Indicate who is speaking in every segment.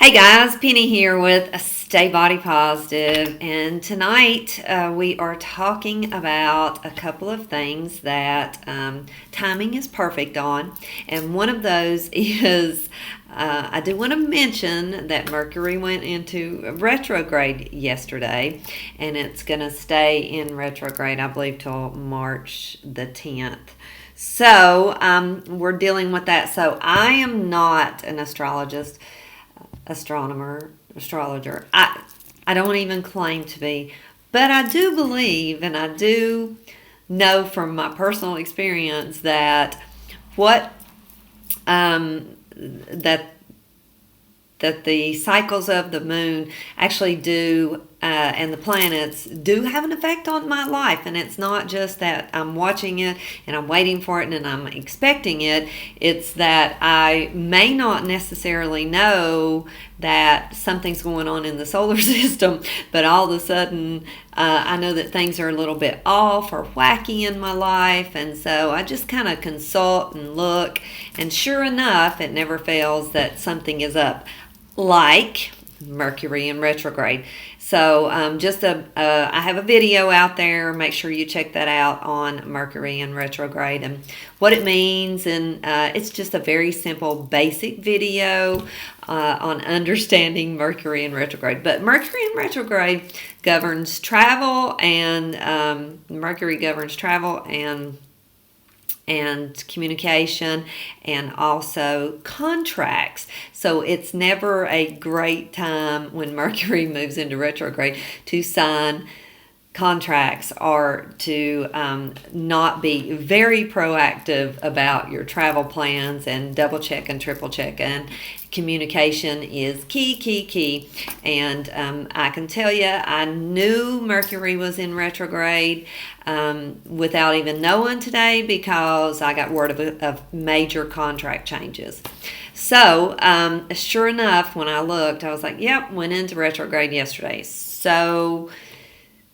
Speaker 1: Hey guys, Penny here with Stay Body Positive, and tonight we are talking about a couple of things that timing is perfect on, and one of those is I do want to mention that Mercury went into retrograde yesterday, and it's going to stay in retrograde, I believe, till March the 10th. So we're dealing with that. So I am not an astrologer. I don't even claim to be, but I do believe and I do know from my personal experience that what that the cycles of the moon actually do and the planets do have an effect on my life. And it's not just that I'm watching it and I'm waiting for it and I'm expecting it. It's that I may not necessarily know that something's going on in the solar system, but all of a sudden I know that things are a little bit off or wacky in my life, and so I just kind of consult and look, and sure enough, it never fails that something is up, like Mercury in retrograde. So I have a video out there. Make sure you check that out on Mercury in retrograde and what it means. And it's just a very simple, basic video on understanding Mercury in retrograde. But Mercury in retrograde governs travel, and Mercury governs travel and communication, and also contracts. So it's never a great time when Mercury moves into retrograde to sign contracts or to not be very proactive about your travel plans, and double check and triple check. And communication is key. And I can tell you, I knew Mercury was in retrograde without even knowing today, because I got word of major contract changes. So sure enough, when I looked, I was like, yep, went into retrograde yesterday. So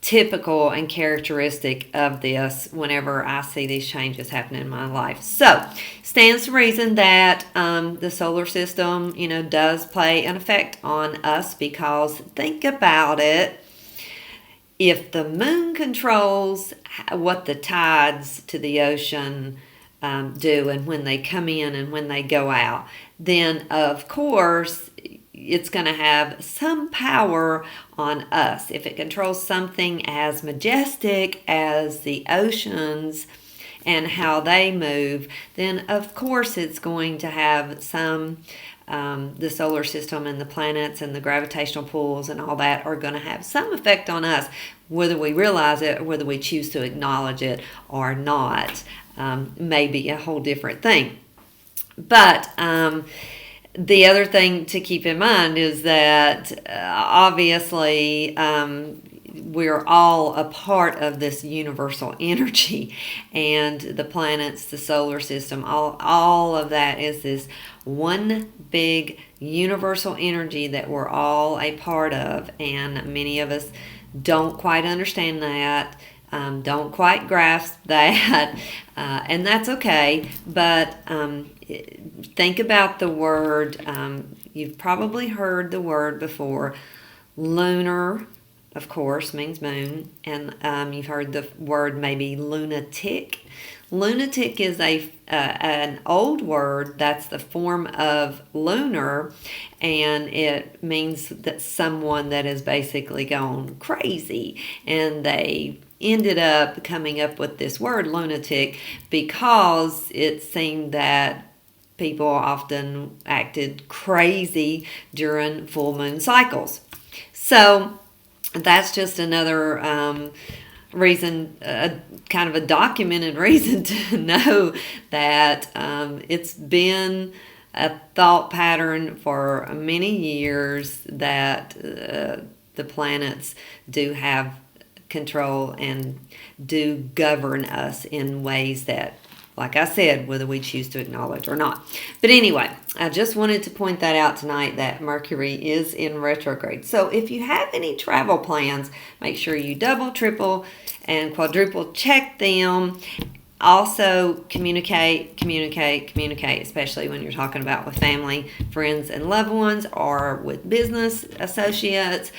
Speaker 1: typical and characteristic of this whenever I see these changes happening in my life. So stands to reason that the solar system, does play an effect on us, because think about it. If the moon controls what the tides to the ocean do, and when they come in and when they go out, then of course it's going to have some power on us. If it controls something as majestic as the oceans and how they move, then of course it's going to have some, the solar system and the planets and the gravitational pulls and all that are going to have some effect on us, whether we realize it or whether we choose to acknowledge it or not. May be a whole different thing. But the other thing to keep in mind is that obviously we're all a part of this universal energy, and the planets, the solar system, all of that is this one big universal energy that we're all a part of. And many of us don't quite understand that, don't quite grasp that, and that's okay. But think about the word, you've probably heard the word before. Lunar, of course, means moon, and you've heard the word maybe lunatic. Lunatic is an old word that's the form of lunar, and it means that someone that is basically gone crazy, and they ended up coming up with this word lunatic because it seemed that people often acted crazy during full moon cycles. So that's just another reason, kind of a documented reason to know that it's been a thought pattern for many years that the planets do have control and do govern us in ways that, like I said, whether we choose to acknowledge or not. But anyway, I just wanted to point that out tonight, that Mercury is in retrograde. So if you have any travel plans, make sure you double, triple, and quadruple check them. Also, communicate, especially when you're talking about with family, friends, and loved ones, or with business associates.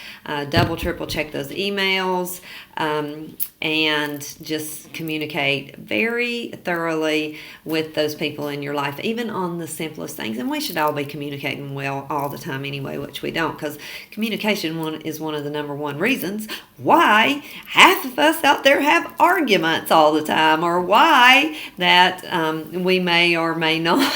Speaker 1: Double, triple check those emails, and just communicate very thoroughly with those people in your life, even on the simplest things. And we should all be communicating well all the time anyway, which we don't, because communication is one of the number one reasons why half of us out there have arguments all the time, or why that we may or may not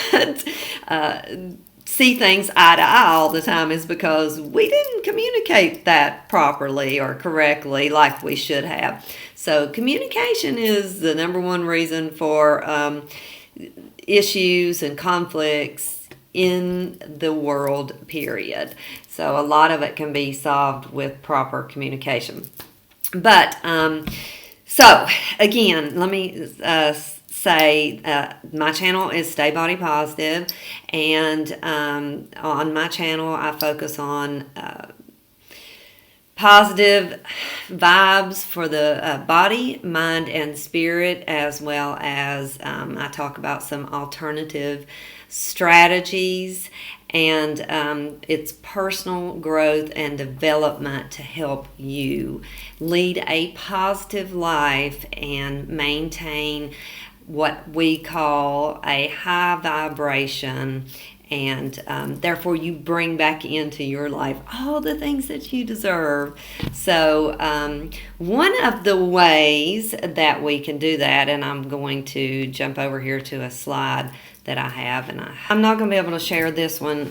Speaker 1: see things eye to eye all the time, is because we didn't communicate that properly or correctly like we should have. So communication is the number one reason for issues and conflicts in the world, period. So a lot of it can be solved with proper communication. But so again, let me say my channel is Stay Body Positive, and on my channel I focus on positive vibes for the body, mind, and spirit, as well as I talk about some alternative strategies, and it's personal growth and development to help you lead a positive life and maintain what we call a high vibration, and therefore you bring back into your life all the things that you deserve. So one of the ways that we can do that, and I'm going to jump over here to a slide that I have, and I'm not going to be able to share this one,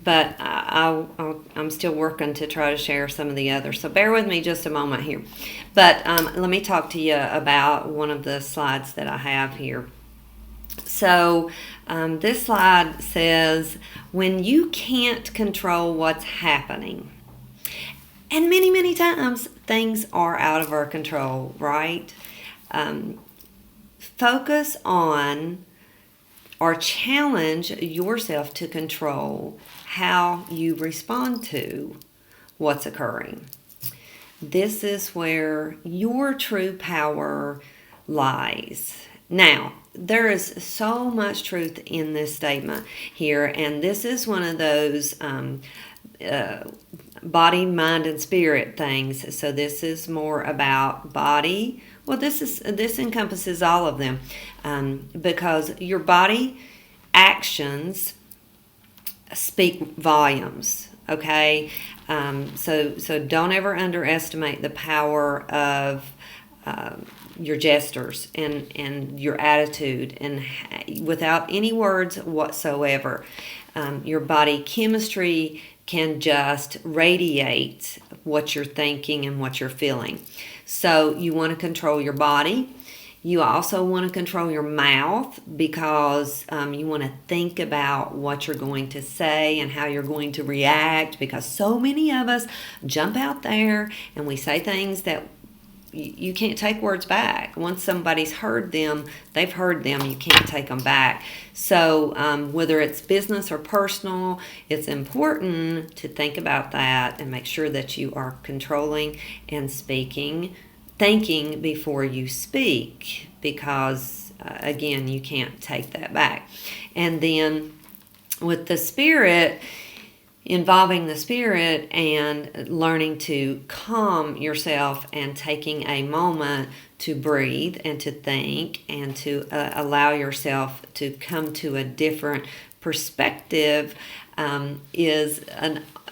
Speaker 1: but I'm still working to try to share some of the others. So bear with me just a moment here. But let me talk to you about one of the slides that I have here. So this slide says, when you can't control what's happening, and many, many times things are out of our control, right? Focus on or challenge yourself to control how you respond to what's occurring. This is where your true power lies. Now, there is so much truth in this statement here, and this is one of those body, mind, and spirit things. So this is more about body. Well, this encompasses all of them, because your body actions speak volumes. Okay, so don't ever underestimate the power of your gestures and your attitude, and without any words whatsoever, your body chemistry can just radiate what you're thinking and what you're feeling. So you want to control your body. You also want to control your mouth, because you want to think about what you're going to say and how you're going to react, because so many of us jump out there and we say things that you can't take words back. Once somebody's heard them, they've heard them. You can't take them back. So whether it's business or personal, it's important to think about that and make sure that you are controlling and thinking before you speak, because again, you can't take that back. And then with the spirit, involving the spirit and learning to calm yourself and taking a moment to breathe and to think and to allow yourself to come to a different perspective is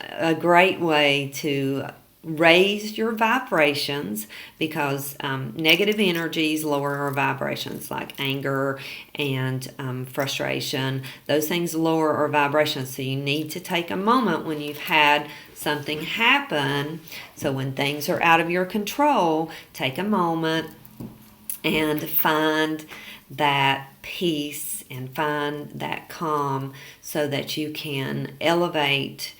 Speaker 1: a great way to raise your vibrations, because negative energies lower our vibrations, like anger and frustration. Those things lower our vibrations. So you need to take a moment when you've had something happen. So when things are out of your control, take a moment and find that peace and find that calm, so that you can elevate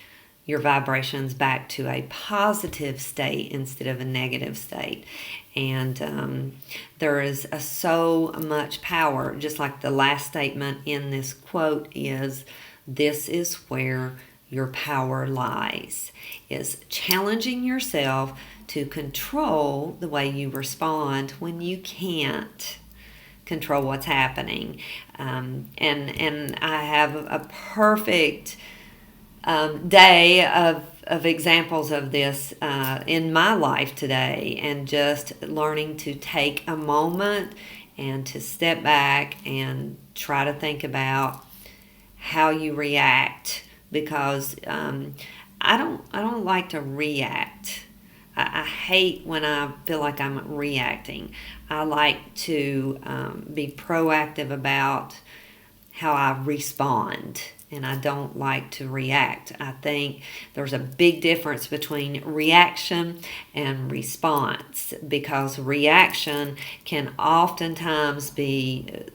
Speaker 1: your vibrations back to a positive state instead of a negative state. And there is so much power, just like the last statement in this quote is, this is where your power lies, is challenging yourself to control the way you respond when you can't control what's happening. And I have a perfect day of examples of this in my life today, and just learning to take a moment and to step back and try to think about how you react, because I don't like to react. I hate when I feel like I'm reacting. I like to be proactive about how I respond, and I don't like to react. I think there's a big difference between reaction and response, because reaction can oftentimes be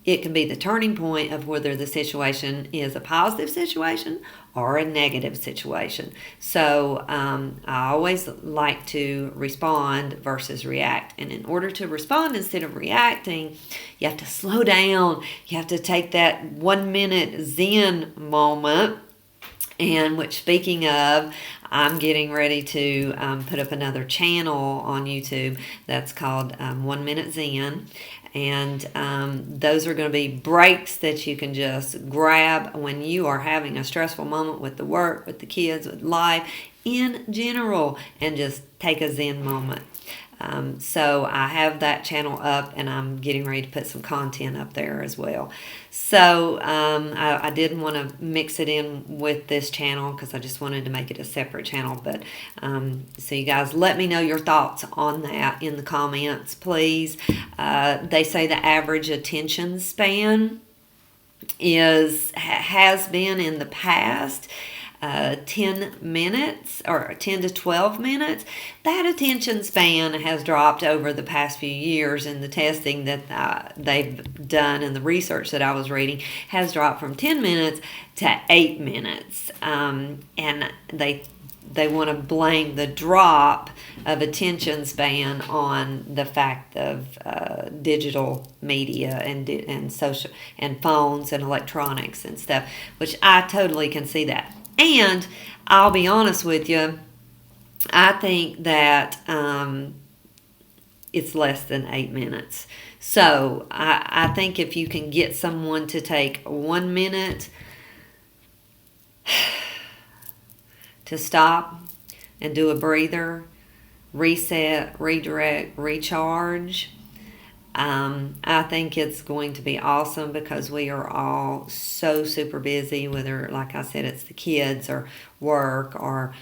Speaker 1: it can be the turning point of whether the situation is a positive situation or a negative situation. So I always like to respond versus react. And in order to respond instead of reacting, you have to slow down. You have to take that 1 minute Zen moment. And which, speaking of, I'm getting ready to put up another channel on YouTube that's called 1 Minute Zen. And those are going to be breaks that you can just grab when you are having a stressful moment with the work, with the kids, with life in general, and just take a Zen moment. So I have that channel up, and I'm getting ready to put some content up there as well. So I didn't want to mix it in with this channel because I just wanted to make it a separate channel. But so you guys, let me know your thoughts on that in the comments, please. They say the average attention span has been in the past 10 minutes or 10 to 12 minutes. That attention span has dropped over the past few years, and the testing that they've done and the research that I was reading has dropped from 10 minutes to 8 minutes. And they want to blame the drop of attention span on the fact of digital media and social and phones and electronics and stuff, which I totally can see that. And I'll be honest with you, I think that it's less than 8 minutes. So I think if you can get someone to take 1 minute to stop and do a breather, reset, redirect, recharge, I think it's going to be awesome, because we are all so super busy, whether, like I said, it's the kids or work or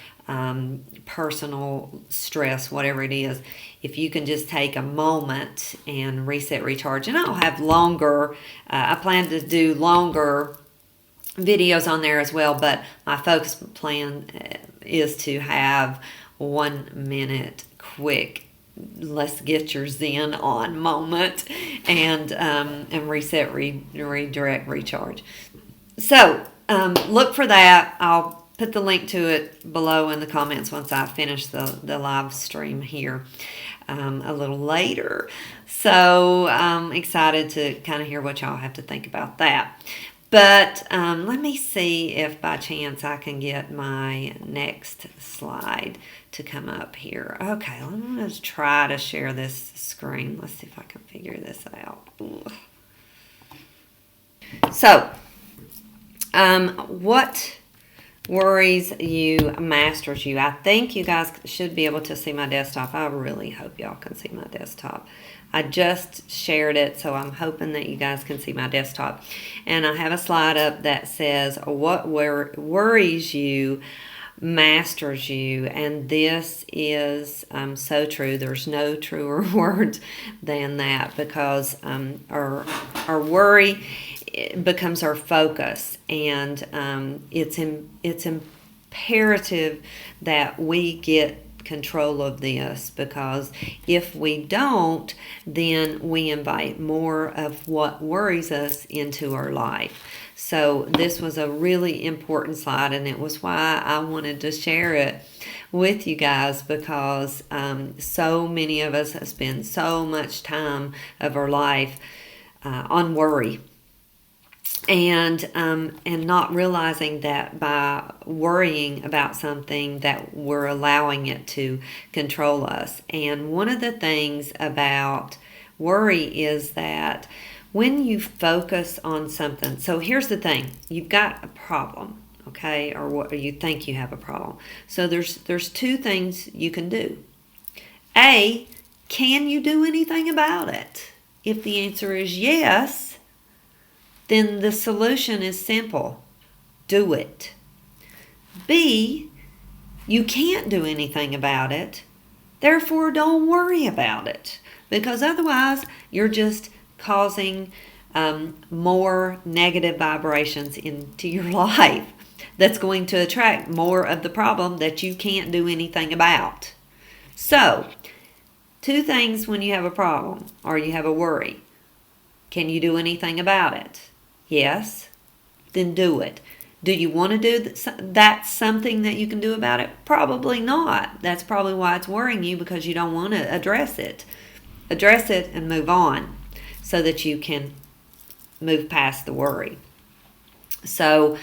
Speaker 1: personal stress, whatever it is. If you can just take a moment and reset, recharge, and I'll have longer, I plan to do longer videos on there as well, but my focus plan is to have 1 minute quick, let's get your Zen on moment, and reset, redirect, recharge. So look for that. I'll put the link to it below in the comments once I finish the live stream here a little later. So I'm excited to kind of hear what y'all have to think about that. But let me see if by chance I can get my next slide to come up here. Okay, I'm going to try to share this screen. Let's see if I can figure this out. Ugh. So, what worries you masters you? I think you guys should be able to see my desktop. I really hope y'all can see my desktop. I just shared it, so I'm hoping that you guys can see my desktop. And I have a slide up that says, what worries you masters you. And this is so true. There's no truer word than that, because our worry becomes our focus, and it's imperative that we get control of this, because if we don't, then we invite more of what worries us into our life. So this was a really important slide, and it was why I wanted to share it with you guys, because so many of us spend so much time of our life on worry. And not realizing that by worrying about something that we're allowing it to control us. And one of the things about Worry is that when you focus on something, so here's the thing, you've got a problem, okay, or you think you have a problem. So there's two things you can do. A, can you do anything about it? If the answer is yes, then the solution is simple. Do it. B, you can't do anything about it, therefore don't worry about it, because otherwise you're just causing more negative vibrations into your life that's going to attract more of the problem that you can't do anything about. So, two things when you have a problem or you have a worry. Can you do anything about it? Yes. Then do it. Do you want to do that something that you can do about it? Probably not. That's probably why it's worrying you, because you don't want to address it. Address it and move on so that you can move past the worry. So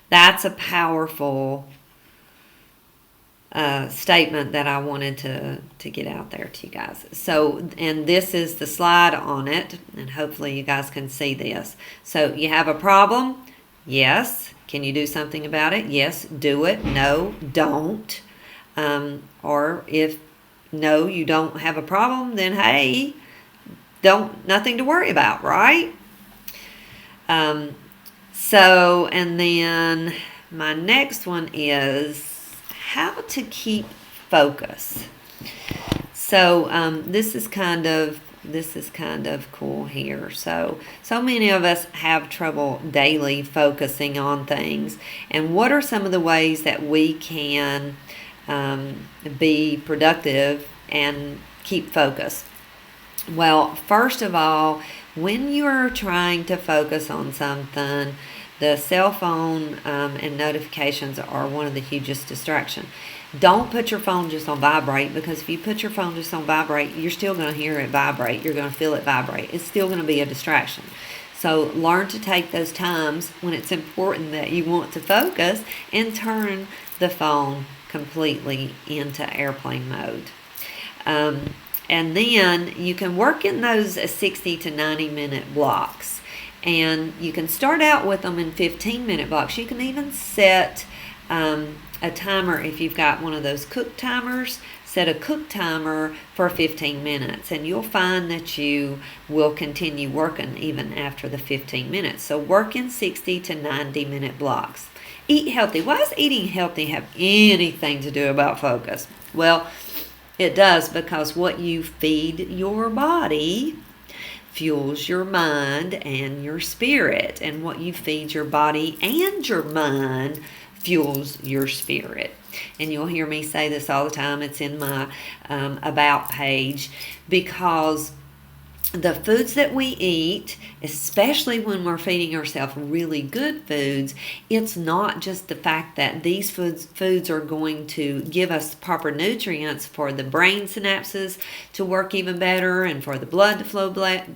Speaker 1: that's a powerful statement that I wanted to get out there to you guys. So, and this is the slide on it, and hopefully you guys can see this. So you have a problem? Yes. Can you do something about it? Yes. Do it. No, don't. Or if no, you don't have a problem, then hey, nothing to worry about, right? So, and then my next one is how to keep focus. So this is kind of cool here. So many of us have trouble daily focusing on things. And what are some of the ways that we can be productive and keep focus? Well, first of all, when you're trying to focus on something, the cell phone and notifications are one of the hugest distractions. Don't put your phone just on vibrate, because if you put your phone just on vibrate, you're still going to hear it vibrate. You're going to feel it vibrate. It's still going to be a distraction. So learn to take those times when it's important that you want to focus and turn the phone completely into airplane mode. And then you can work in those 60 to 90 minute blocks. And you can start out with them in 15-minute blocks. You can even set a timer. If you've got one of those cook timers, set a cook timer for 15 minutes. And you'll find that you will continue working even after the 15 minutes. So work in 60 to 90-minute blocks. Eat healthy. Why does eating healthy have anything to do about focus? Well, it does, because what you feed your body fuels your mind and your spirit. And what you feed your body and your mind fuels your spirit. And you'll hear me say this all the time. It's in my About page, because the foods that we eat, especially when we're feeding ourselves really good foods, it's not just the fact that these foods are going to give us proper nutrients for the brain synapses to work even better, and for the blood to flow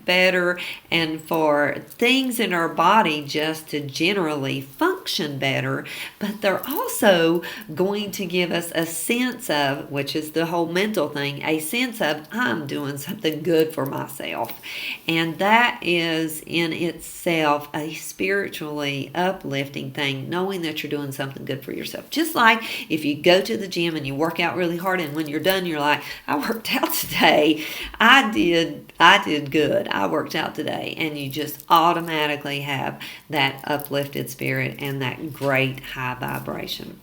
Speaker 1: better, and for things in our body just to generally function better, but they're also going to give us a sense of, which is the whole mental thing, a sense of I'm doing something good for myself. And that is in itself a spiritually uplifting thing, knowing that you're doing something good for yourself. Just like if you go to the gym and you work out really hard, and when you're done, you're like, I worked out today. I did good. I worked out today. And you just automatically have that uplifted spirit and that great high vibration.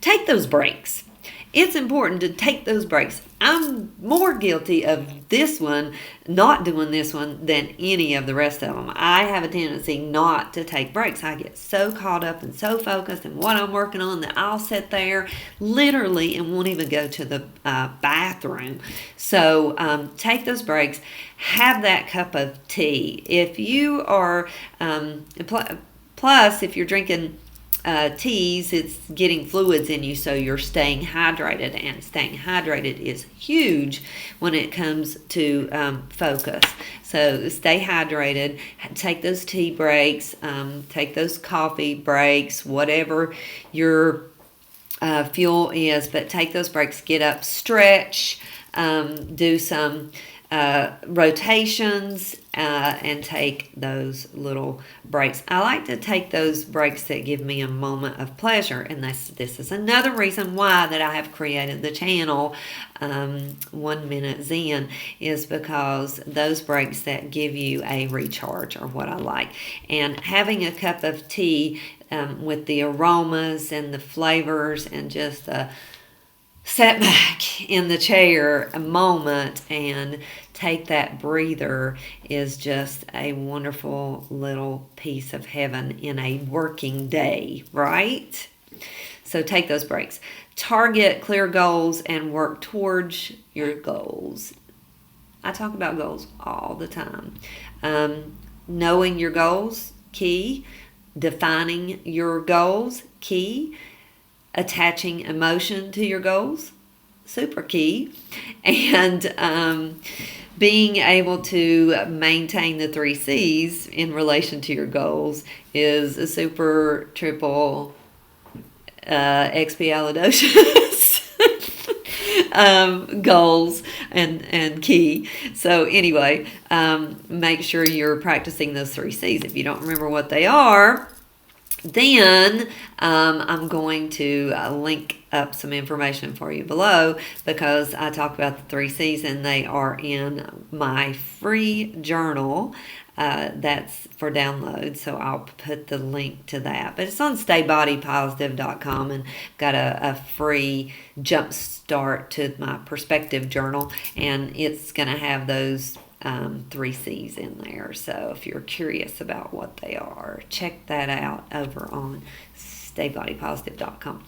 Speaker 1: Take those breaks. It's important to take those breaks. I'm more guilty of this one, not doing this one, than any of the rest of them. I have a tendency not to take breaks. I get so caught up and so focused in what I'm working on that I'll sit there literally and won't even go to the bathroom. So take those breaks. Have that cup of tea. If you are, plus if you're drinking teas, it's getting fluids in you, so you're staying hydrated, and staying hydrated is huge when it comes to focus. So stay hydrated, take those tea breaks, take those coffee breaks, whatever your fuel is, but take those breaks. Get up, stretch, do some rotations, and take those little breaks. I like to take those breaks that give me a moment of pleasure, and this is another reason why that I have created the channel 1 Minute Zen, is because those breaks that give you a recharge are what I like. And having a cup of tea with the aromas and the flavors and just sit back in the chair a moment and take that breather is just a wonderful little piece of heaven in a working day, right? So take those breaks. Target clear goals and work towards your goals. I talk about goals all the time. Knowing your goals, key. Defining your goals, key. Attaching emotion to your goals, super key. And being able to maintain the 3 C's in relation to your goals is a super triple expialidocious goals and key. So anyway, make sure you're practicing those 3 C's. If you don't remember what they are, then I'm going to link up some information for you below, because I talk about the 3 C's and they are in my free journal. That's for download, so I'll put the link to that. But it's on staybodypositive.com, and got a free jump start to my perspective journal, and it's going to have those 3 C's in there. So if you're curious about what they are, check that out over on staybodypositive.com.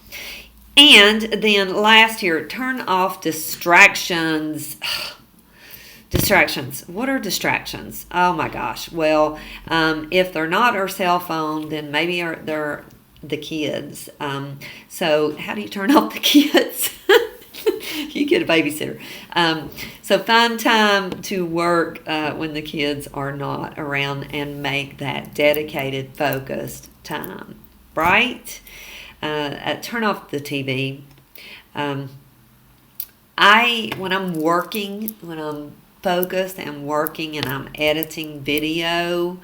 Speaker 1: And then last year, turn off distractions. Distractions. What are distractions? Oh my gosh. Well, if they're not our cell phone, then maybe they're the kids. So how do you turn off the kids? You get a babysitter. So find time to work when the kids are not around, and make that dedicated, focused time, right? Turn off the TV. When I'm working, when I'm focused and working and I'm editing video,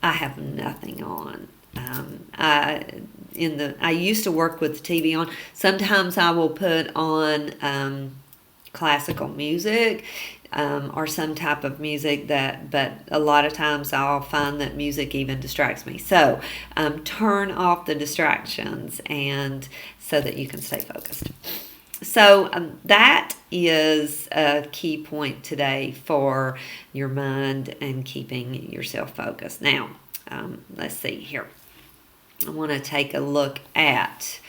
Speaker 1: I have nothing on. I used to work with the TV on. Sometimes I will put on classical music or some type of music but a lot of times I'll find that music even distracts me. So turn off the distractions, and so that you can stay focused. So that is a key point today for your mind and keeping yourself focused. Now, let's see here. I want to take a look at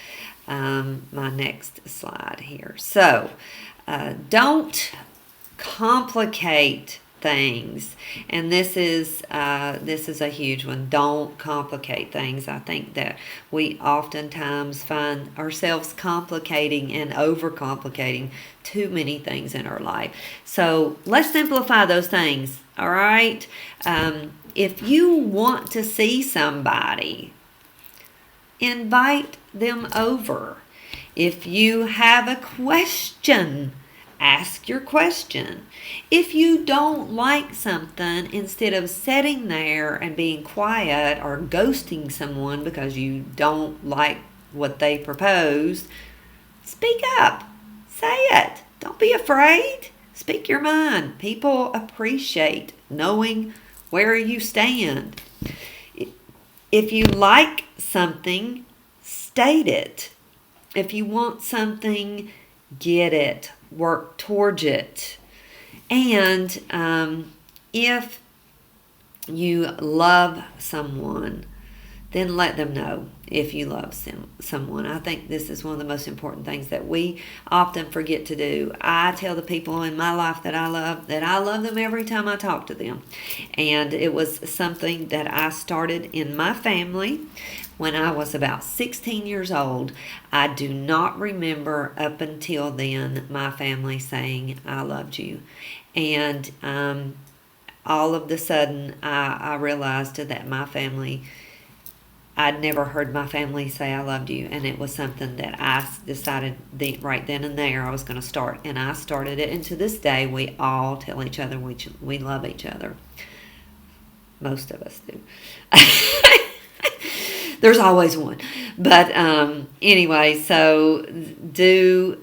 Speaker 1: my next slide here. So, don't complicate things, and this is a huge one. Don't complicate things. I think that we oftentimes find ourselves complicating and overcomplicating too many things in our life. So let's simplify those things. All right. If you want to see somebody, invite them over. If you have a question, ask your question. If you don't like something, instead of sitting there and being quiet or ghosting someone because you don't like what they proposed, speak up. Say it. Don't be afraid. Speak your mind. People appreciate knowing where you stand. If you like something, state it. If you want something, get it. Work towards it. And if you love someone, then let them know if you love someone. I think this is one of the most important things that we often forget to do. I tell the people in my life that I love them every time I talk to them. And it was something that I started in my family when I was about 16 years old. I do not remember up until then my family saying, I loved you. And all of the sudden, I realized that my family I'd never heard my family say I loved you, and it was something that I decided right then and there I was going to start, and I started it, and to this day we all tell each other we love each other. Most of us do. There's always one, but anyway, so do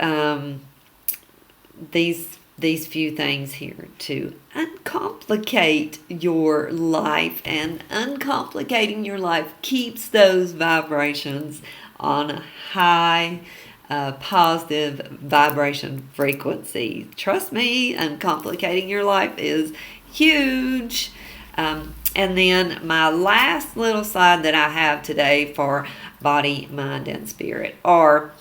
Speaker 1: these few things here to uncomplicate your life, and uncomplicating your life keeps those vibrations on a high positive vibration frequency. Trust me, uncomplicating your life is huge. And then my last little slide that I have today for body, mind, and spirit are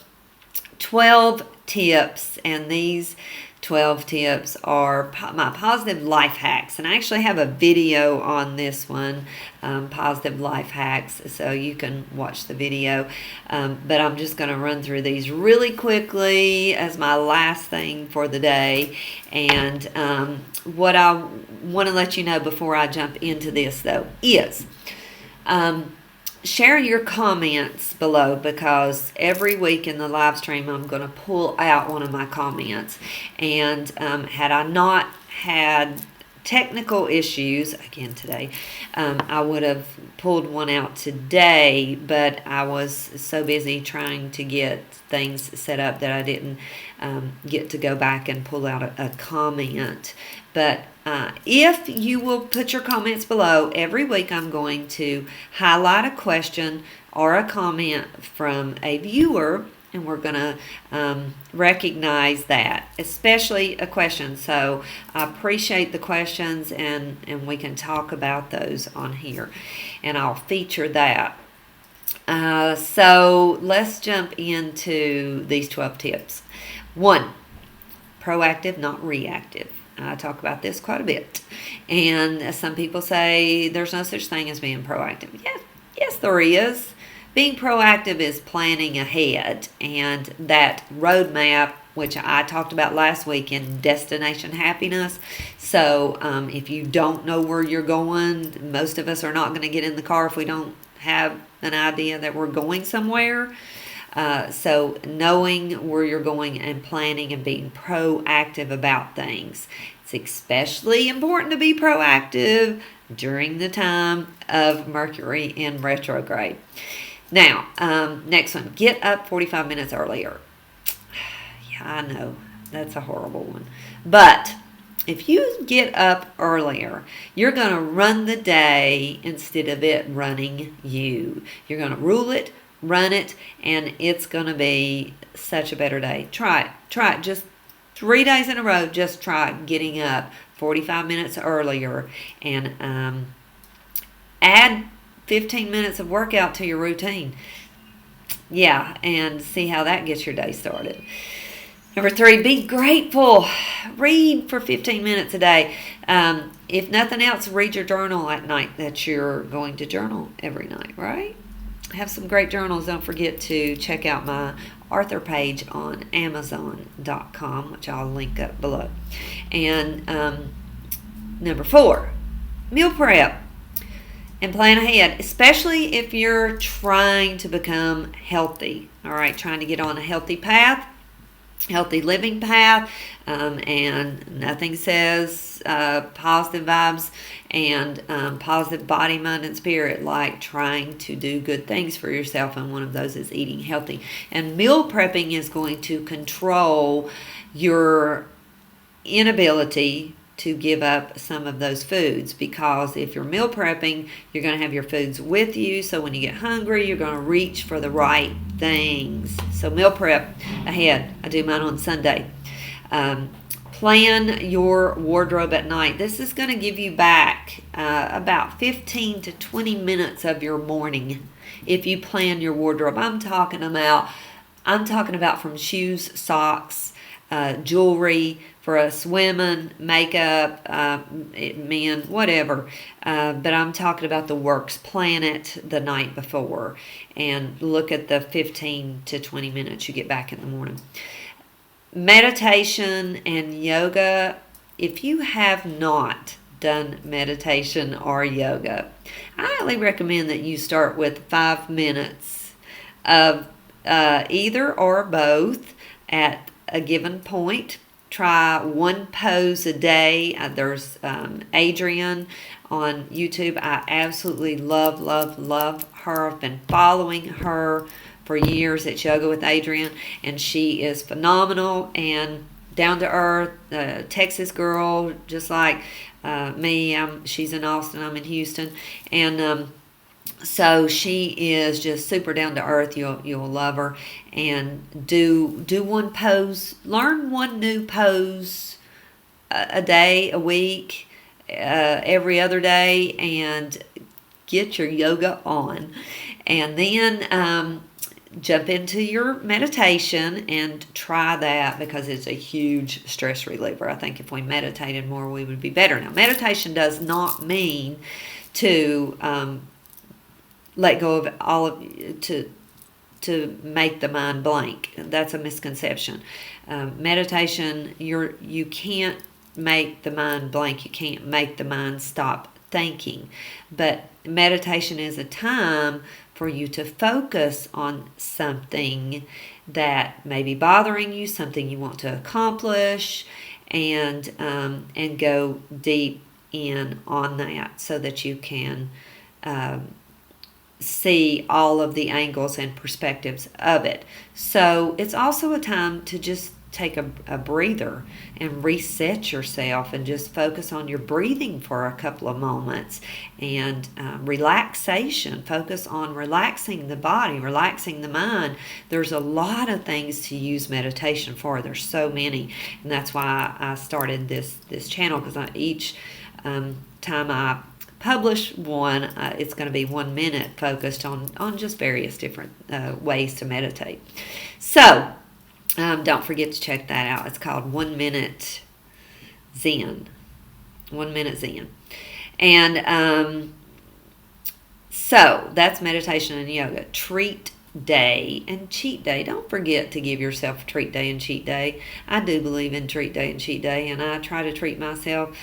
Speaker 1: 12 tips, and these 12 tips are my positive life hacks, and I actually have a video on this one, positive life hacks, so you can watch the video, but I'm just going to run through these really quickly as my last thing for the day. And what I want to let you know before I jump into this, though, is share your comments below, because every week in the live stream I'm going to pull out one of my comments, and had I not had technical issues again today, I would have pulled one out today, but I was so busy trying to get things set up that I didn't get to go back and pull out a comment. But if you will put your comments below, every week I'm going to highlight a question or a comment from a viewer, and we're going to recognize that, especially a question. So I appreciate the questions, and we can talk about those on here, and I'll feature that. So let's jump into these 12 tips. 1, proactive, not reactive. I talk about this quite a bit, and some people say there's no such thing as being proactive. Yes, there is. Being proactive is planning ahead, and that roadmap, which I talked about last week in Destination Happiness. So if you don't know where you're going, most of us are not going to get in the car if we don't have an idea that we're going somewhere. So knowing where you're going and planning and being proactive about things. It's especially important to be proactive during the time of Mercury in retrograde. Now, next one, get up 45 minutes earlier. Yeah, I know, that's a horrible one. But if you get up earlier, you're going to run the day instead of it running you. You're going to rule it, run it, and it's going to be such a better day. Try it. Just 3 days in a row, just try getting up 45 minutes earlier, and add 15 minutes of workout to your routine. Yeah, and see how that gets your day started. Number 3, be grateful. Read for 15 minutes a day. If nothing else, read your journal at night that you're going to journal every night, right? Have some great journals. Don't forget to check out my author page on Amazon.com, which I'll link up below. And number 4, meal prep and plan ahead, especially if you're trying to become healthy. All right, trying to get on a healthy path, healthy living path, and nothing says positive vibes and positive body, mind, and spirit like trying to do good things for yourself, and one of those is eating healthy. And meal prepping is going to control your inability to give up some of those foods, because if you're meal prepping, you're going to have your foods with you, so when you get hungry, you're going to reach for the right things. So meal prep ahead. I do mine on Sunday. Plan your wardrobe at night. This is going to give you back about 15 to 20 minutes of your morning if you plan your wardrobe. I'm talking about from shoes, socks, jewelry for us women, makeup, men, whatever. But I'm talking about the works. Plan it the night before and look at the 15 to 20 minutes you get back in the morning. Meditation and yoga. If you have not done meditation or yoga. I highly recommend that you start with 5 minutes of either or both at a given point. Try one pose a day. There's Adrienne on YouTube. I absolutely love her. I've been following her for years at Yoga with Adrienne, and she is phenomenal and down to earth, Texas girl, just like me. She's in Austin, I'm in Houston, and so she is just super down to earth. You'll love her. And do one pose. Learn one new pose a day, a week, every other day, and get your yoga on. And then jump into your meditation and try that, because it's a huge stress reliever. I think if we meditated more, we would be better. Now, meditation does not mean to let go of all of to make the mind blank. That's a misconception. Meditation, you can't make the mind blank. You can't make the mind stop thinking. But meditation is a time for you to focus on something that may be bothering you, something you want to accomplish, and go deep in on that so that you can see all of the angles and perspectives of it. So it's also a time to just take a breather and reset yourself and just focus on your breathing for a couple of moments, and relaxation. Focus on relaxing the body, relaxing the mind. There's a lot of things to use meditation for. There's so many, and that's why I started this channel, because each time I publish one, it's going to be 1 minute focused on just various different ways to meditate. So don't forget to check that out. It's called 1 Minute Zen. 1 Minute Zen. And so that's meditation and yoga. Treat day and cheat day. Don't forget to give yourself a treat day and cheat day. I do believe in treat day and cheat day, and I try to treat myself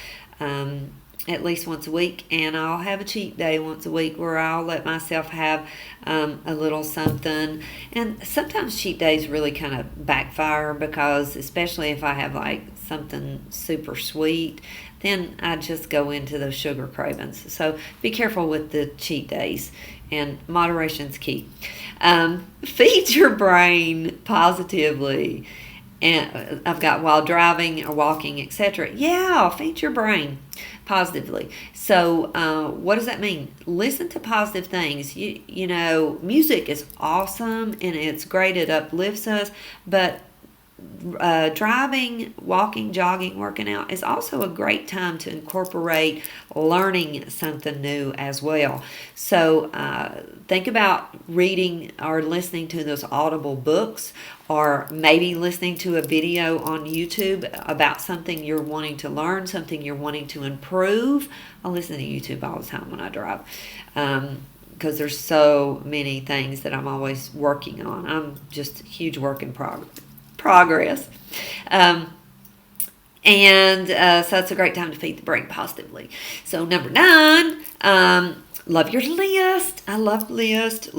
Speaker 1: at least once a week, and I'll have a cheat day once a week where I'll let myself have a little something. And sometimes cheat days really kind of backfire, because especially if I have like something super sweet, then I just go into those sugar cravings. So be careful with the cheat days, and moderation's key. Feed your brain positively. And I've got while driving or walking, etc. Yeah, feed your brain positively. So what does that mean? Listen to positive things. You know, music is awesome and it's great. It uplifts us. But driving, walking, jogging, working out is also a great time to incorporate learning something new as well. So think about reading or listening to those audible books, or maybe listening to a video on YouTube about something you're wanting to learn, something you're wanting to improve. I listen to YouTube all the time when I drive, because there's so many things that I'm always working on. I'm just a huge work in progress. So it's a great time to feed the brain positively. So number 9, love your list. I love list.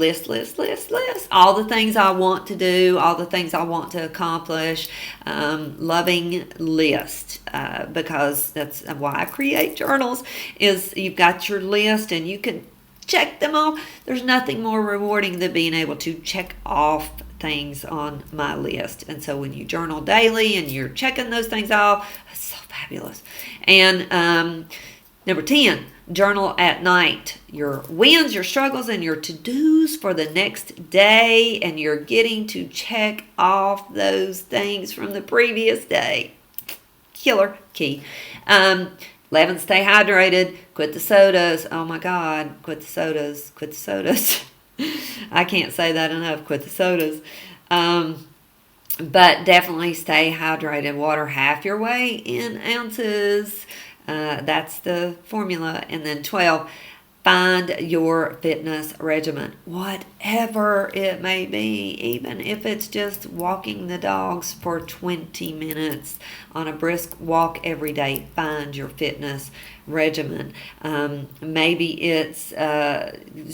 Speaker 1: All the things I want to do, all the things I want to accomplish. Loving list, because that's why I create journals, is you've got your list and you can check them off. There's nothing more rewarding than being able to check off things on my list. And so when you journal daily and you're checking those things off, it's so fabulous. And number 10, journal at night. Your wins, your struggles, and your to-dos for the next day. And you're getting to check off those things from the previous day. Killer key. 11, stay hydrated. Quit the sodas. Oh my God, quit the sodas. Quit the sodas. I can't say that enough. Quit the sodas. But definitely stay hydrated. Water half your weight in ounces. That's the formula. And then 12, Find your fitness regimen, whatever it may be, even if it's just walking the dogs for 20 minutes on a brisk walk every day. Find your fitness regimen. Maybe it's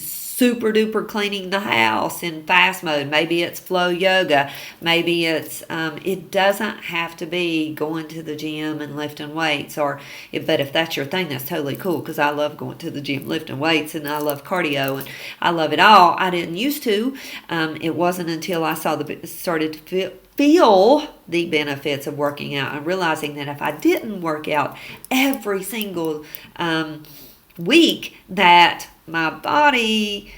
Speaker 1: super duper cleaning the house in fast mode. Maybe it's flow yoga. Maybe it's it doesn't have to be going to the gym and lifting weights, but if that's your thing, that's totally cool, because I love going to the gym, lifting weights, and I love cardio, and I love it all. I didn't used to. It wasn't until I started to feel the benefits of working out and realizing that if I didn't work out every single week, that my body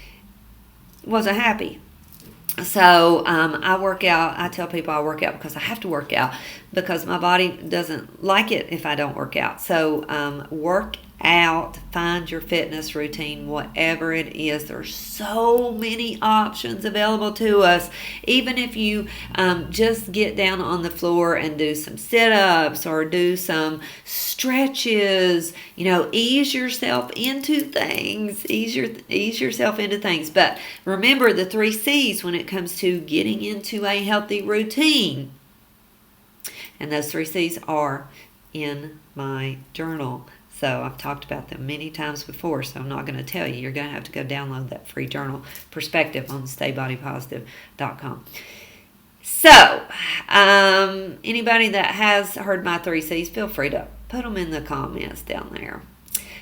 Speaker 1: wasn't happy. So I work out. I tell people I work out because I have to work out, because my body doesn't like it if I don't work out. So work out, find your fitness routine, whatever it is. There's so many options available to us. Even if you just get down on the floor and do some sit-ups or do some stretches, ease yourself into things. Ease yourself into things. But remember the 3 C's when it comes to getting into a healthy routine. And those 3 C's are in my journal. So I've talked about them many times before, so I'm not going to tell you. You're going to have to go download that free journal, Perspective, on StayBodyPositive.com. So, anybody that has heard my 3 C's, feel free to put them in the comments down there.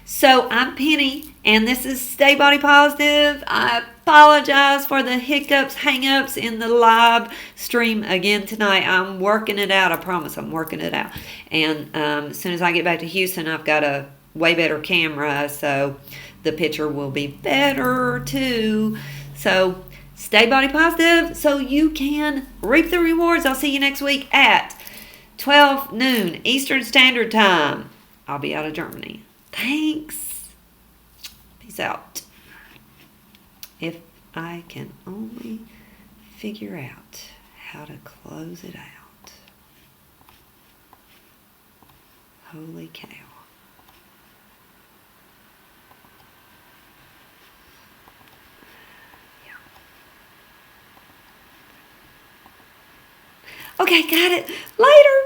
Speaker 1: So, I'm Penny, and this is Stay Body Positive. I apologize for the hiccups, hang-ups in the live stream again tonight. I'm working it out. I promise I'm working it out. And as soon as I get back to Houston, I've got a way better camera, so the picture will be better too. So stay body positive so you can reap the rewards. I'll see you next week at 12 noon Eastern Standard Time. I'll be out of Germany. Thanks. Peace out. If I can only figure out how to close it out. Holy cow. Yeah. Okay, got it. Later.